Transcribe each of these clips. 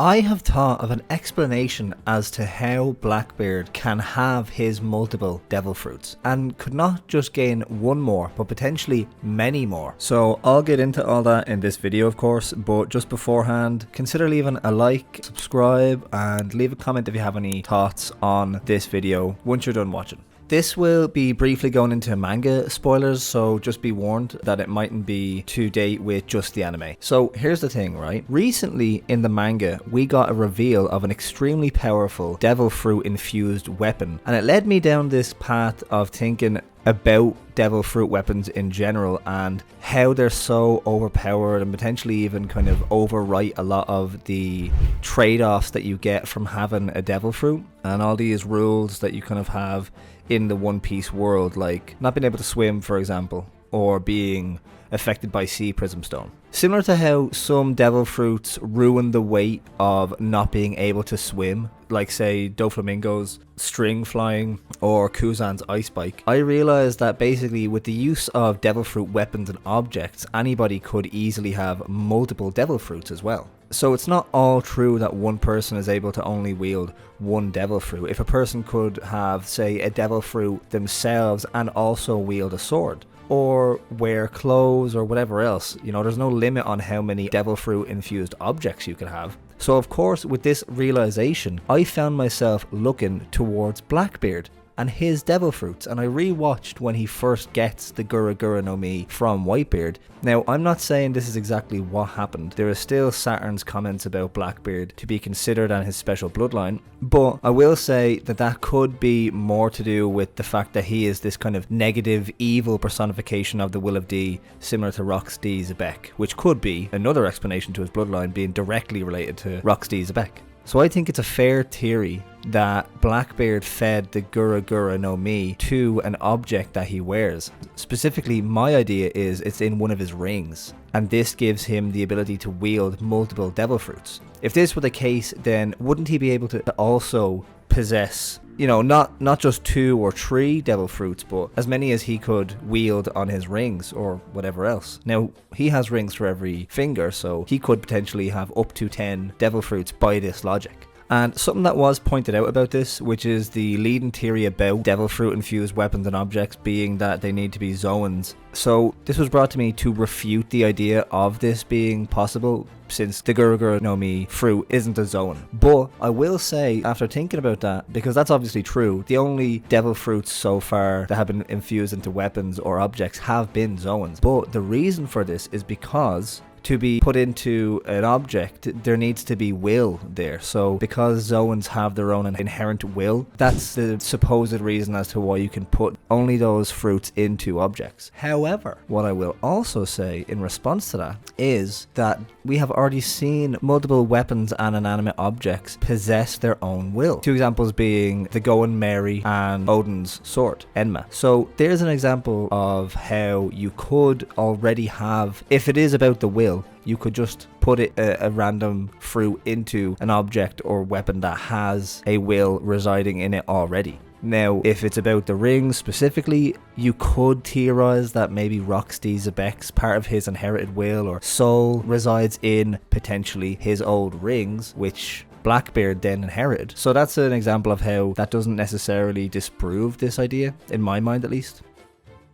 I have thought of an explanation as to how Blackbeard can have his multiple devil fruits and could not just gain one more but potentially many more. So I'll get into all that in this video of course, but just beforehand consider leaving a like, subscribe and leave a comment if you have any thoughts on this video once you're done watching. This will be briefly going into manga spoilers, so just be warned that it mightn't be to date with just the anime. So here's the thing, right? Recently in the manga, we got a reveal of an extremely powerful devil fruit infused weapon, and it led me down this path of thinking about devil fruit weapons in general and how they're so overpowered and potentially even kind of overwrite a lot of the trade-offs that you get from having a devil fruit and all these rules that you kind of have in the One Piece world, like not being able to swim, for example, or being affected by sea prism stone. Similar to how some devil fruits ruin the weight of not being able to swim, like say Doflamingo's string flying or Kuzan's ice bike, I realized that basically with the use of devil fruit weapons and objects, anybody could easily have multiple devil fruits as well. So it's not all true that one person is able to only wield one devil fruit. If a person could have, say, a devil fruit themselves and also wield a sword, or wear clothes or whatever else, you know, there's no limit on how many devil fruit infused objects you could have. So of course with this realization, I found myself looking towards Blackbeard and his devil fruits, and I rewatched when he first gets the Gura Gura no Mi from Whitebeard. Now I'm not saying this is exactly what happened, there is still Saturn's comments about Blackbeard to be considered and his special bloodline, but I will say that that could be more to do with the fact that he is this kind of negative evil personification of the Will of D, similar to Rox D Zebek, which could be another explanation to his bloodline being directly related to Rox D Zebek. So I think it's a fair theory that Blackbeard fed the Gura Gura no Mi to an object that he wears. Specifically, my idea is it's in one of his rings, and this gives him the ability to wield multiple devil fruits. If this were the case, then wouldn't he be able to also possess, you know, not just 2 or 3 devil fruits, but as many as he could wield on his rings or whatever else. Now, he has rings for every finger, so he could potentially have up to 10 devil fruits by this logic. And something that was pointed out about this, which is the leading theory about devil fruit infused weapons and objects being that they need to be zoans. So this was brought to me to refute the idea of this being possible, since the Gura Gura no Mi fruit isn't a zoan. But I will say, after thinking about that, because that's obviously true, the only devil fruits so far that have been infused into weapons or objects have been zoans. But the reason for this is because to be put into an object, there needs to be will there. So because zoans have their own inherent will, that's the supposed reason as to why you can put only those fruits into objects. However, what I will also say in response to that is that we have already seen multiple weapons and inanimate objects possess their own will. 2 examples being the Goen Mary and Odin's sword, Enma. So there's an example of how you could already have, if it is about the will, you could just put a random fruit into an object or weapon that has a will residing in it already. Now, if it's about the rings specifically, you could theorize that maybe Rox D Zebek's part of his inherited will or soul resides in potentially his old rings, which Blackbeard then inherited. So that's an example of how that doesn't necessarily disprove this idea, in my mind at least.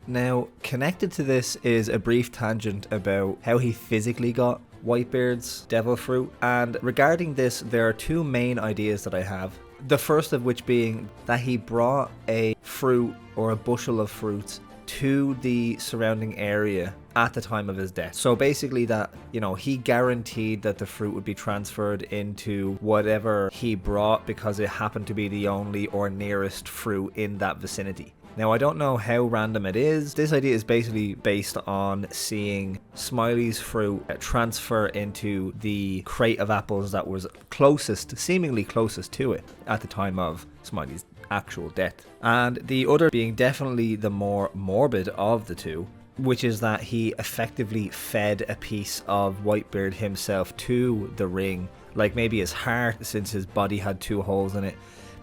Now, connected to this is a brief tangent about how he physically got Whitebeard's devil fruit, and regarding this there are 2 main ideas that I have. The first of which being that he brought a fruit or a bushel of fruits to the surrounding area at the time of his death. So basically that, you know, he guaranteed that the fruit would be transferred into whatever he brought because it happened to be the only or nearest fruit in that vicinity. Now, I don't know how random it is. This idea is basically based on seeing Smiley's fruit transfer into the crate of apples that was closest, seemingly closest to it at the time of Smiley's actual death. And the other being definitely the more morbid of the 2, which is that he effectively fed a piece of Whitebeard himself to the ring, like maybe his heart, since his body had 2 holes in it.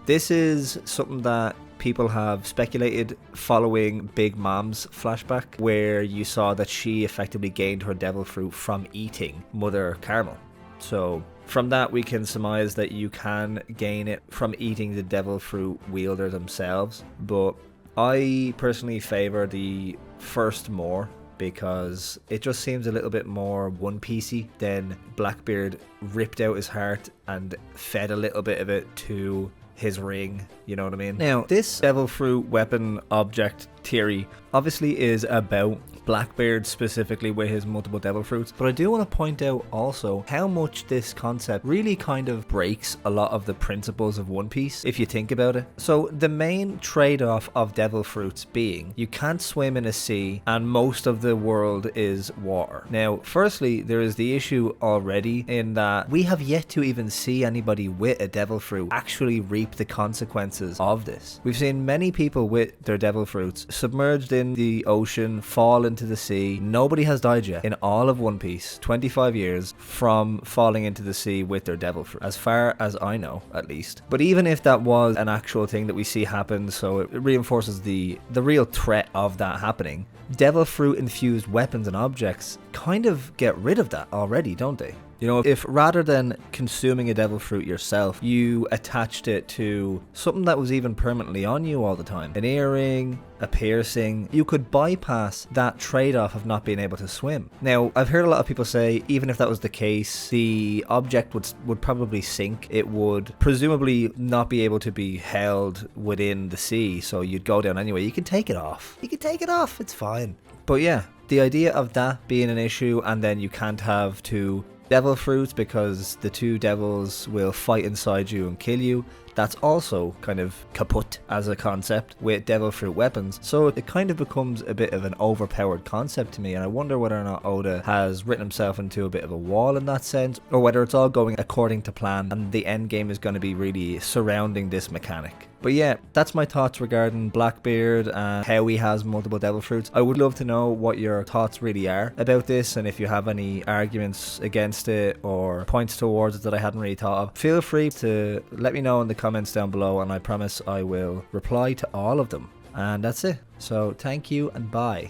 This is something that people have speculated following Big Mom's flashback, where you saw that she effectively gained her devil fruit from eating Mother Caramel. So From that we can surmise that you can gain it from eating the devil fruit wielder themselves, but I personally favor the first more because it just seems a little bit more One Piecey than Blackbeard ripped out his heart and fed a little bit of it to his ring, you know what I mean? Now, this devil fruit weapon object theory obviously is about Blackbeard specifically with his multiple devil fruits, but I do want to point out also how much this concept really kind of breaks a lot of the principles of One Piece if you think about it. So the main trade-off of devil fruits being you can't swim in a sea and most of the world is water. Now, firstly, there is the issue already in that we have yet to even see anybody with a devil fruit actually reap the consequences of this. We've seen many people with their devil fruits submerged in the ocean, fall into the sea. Nobody has died yet in all of One Piece, 25 years, from falling into the sea with their devil fruit, as far as I know, at least. But even if that was an actual thing that we see happen, so it reinforces the real threat of that happening, devil fruit infused weapons and objects kind of get rid of that already, don't they? You know, if rather than consuming a devil fruit yourself, you attached it to something that was even permanently on you all the time, an earring, a piercing, you could bypass that trade-off of not being able to swim. Now, I've heard a lot of people say even if that was the case, the object would probably sink. It would presumably not be able to be held within the sea, so you'd go down anyway. You can take it off. You can take it off, it's fine. But yeah, the idea of that being an issue, and then you can't have two devil fruits because the two devils will fight inside you and kill you, that's also kind of kaput as a concept with devil fruit weapons. So it kind of becomes a bit of an overpowered concept to me, and I wonder whether or not Oda has written himself into a bit of a wall in that sense, or whether it's all going according to plan and the end game is going to be really surrounding this mechanic. But yeah, that's my thoughts regarding Blackbeard and how he has multiple devil fruits. I would love to know what your thoughts really are about this, and if you have any arguments against it or points towards it that I hadn't really thought of, feel free to let me know in the comments down below, and I promise I will reply to all of them. And that's it. So thank you and bye.